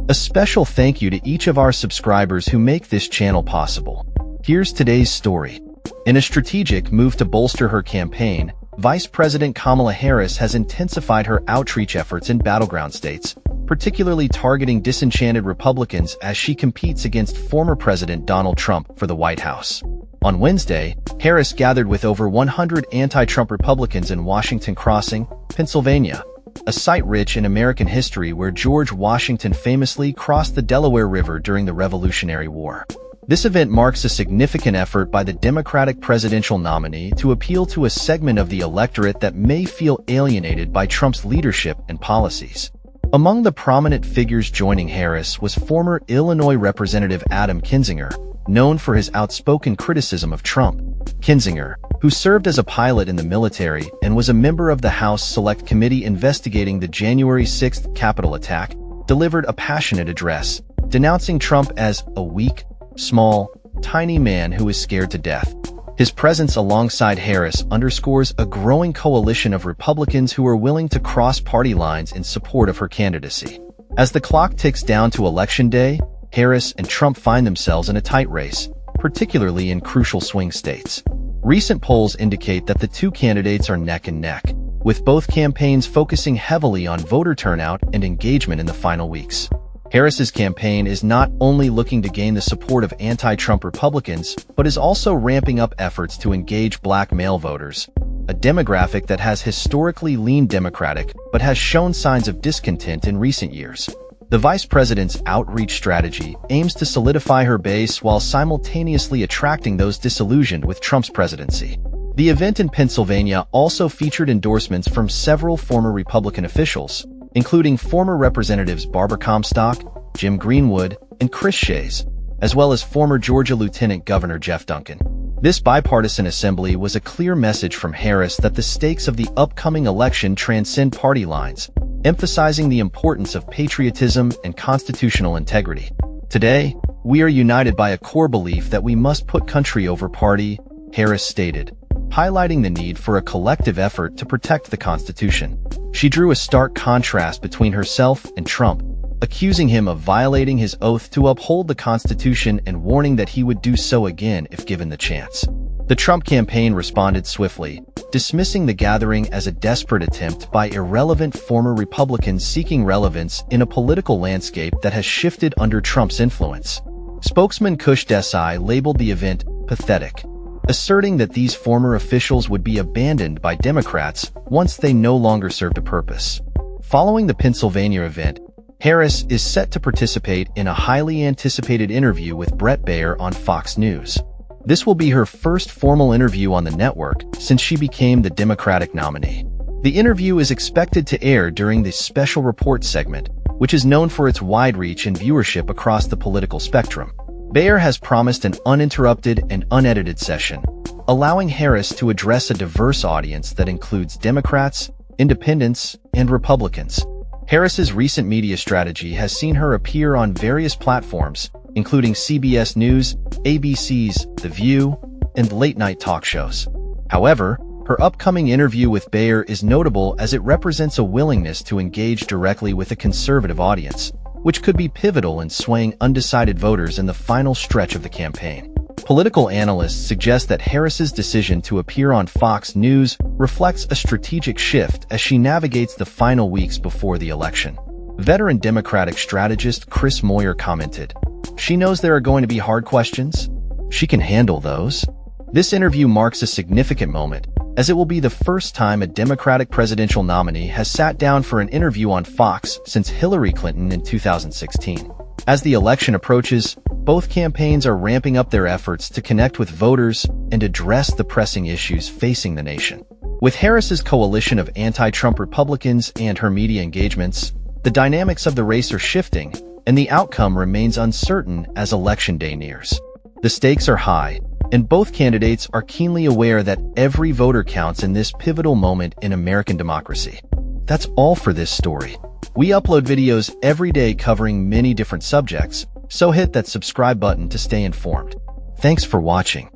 A special thank you to each of our subscribers who make this channel possible. Here's today's story. In a strategic move to bolster her campaign, Vice President Kamala Harris has intensified her outreach efforts in battleground states, particularly targeting disenchanted Republicans as she competes against former President Donald Trump for the White House. On Wednesday, Harris gathered with over 100 anti-Trump Republicans in Washington Crossing, Pennsylvania, a site rich in American history where George Washington famously crossed the Delaware River during the Revolutionary War. This event marks a significant effort by the Democratic presidential nominee to appeal to a segment of the electorate that may feel alienated by Trump's leadership and policies. Among the prominent figures joining Harris was former Illinois Representative Adam Kinzinger, known for his outspoken criticism of Trump. Kinzinger, who served as a pilot in the military and was a member of the House Select Committee investigating the January 6 Capitol attack, delivered a passionate address, denouncing Trump as a weak, small, tiny man who is scared to death. His presence alongside Harris underscores a growing coalition of Republicans who are willing to cross party lines in support of her candidacy. As the clock ticks down to Election Day, Harris and Trump find themselves in a tight race, particularly in crucial swing states. Recent polls indicate that the two candidates are neck and neck, with both campaigns focusing heavily on voter turnout and engagement in the final weeks. Harris's campaign is not only looking to gain the support of anti-Trump Republicans, but is also ramping up efforts to engage black male voters, a demographic that has historically leaned Democratic but has shown signs of discontent in recent years. The vice president's outreach strategy aims to solidify her base while simultaneously attracting those disillusioned with Trump's presidency. The event in Pennsylvania also featured endorsements from several former Republican officials, including former Representatives Barbara Comstock, Jim Greenwood, and Chris Shays, as well as former Georgia Lieutenant Governor Jeff Duncan. This bipartisan assembly was a clear message from Harris that the stakes of the upcoming election transcend party lines, emphasizing the importance of patriotism and constitutional integrity. Today, we are united by a core belief that we must put country over party, Harris stated, highlighting the need for a collective effort to protect the Constitution. She drew a stark contrast between herself and Trump, accusing him of violating his oath to uphold the Constitution and warning that he would do so again if given the chance. The Trump campaign responded swiftly, dismissing the gathering as a desperate attempt by irrelevant former Republicans seeking relevance in a political landscape that has shifted under Trump's influence. Spokesman Kush Desai labeled the event pathetic, asserting that these former officials would be abandoned by Democrats once they no longer served a purpose. Following the Pennsylvania event, Harris is set to participate in a highly anticipated interview with Bret Baier on Fox News. This will be her first formal interview on the network since she became the Democratic nominee. The interview is expected to air during the Special Report segment, which is known for its wide reach and viewership across the political spectrum. Baier has promised an uninterrupted and unedited session, allowing Harris to address a diverse audience that includes Democrats, independents, and Republicans. Harris's recent media strategy has seen her appear on various platforms, including CBS News, ABC's The View, and late-night talk shows. However, her upcoming interview with Baier is notable as it represents a willingness to engage directly with a conservative audience, which could be pivotal in swaying undecided voters in the final stretch of the campaign. Political analysts suggest that Harris's decision to appear on Fox News reflects a strategic shift as she navigates the final weeks before the election. Veteran Democratic strategist Chris Moyer commented, "She knows there are going to be hard questions. She can handle those." This interview marks a significant moment, as it will be the first time a Democratic presidential nominee has sat down for an interview on Fox since Hillary Clinton in 2016. As the election approaches, both campaigns are ramping up their efforts to connect with voters and address the pressing issues facing the nation. With Harris's coalition of anti-Trump Republicans and her media engagements, the dynamics of the race are shifting, and the outcome remains uncertain as Election Day nears. The stakes are high, and both candidates are keenly aware that every voter counts in this pivotal moment in American democracy. That's all for this story. We upload videos every day covering many different subjects, so hit that subscribe button to stay informed. Thanks for watching.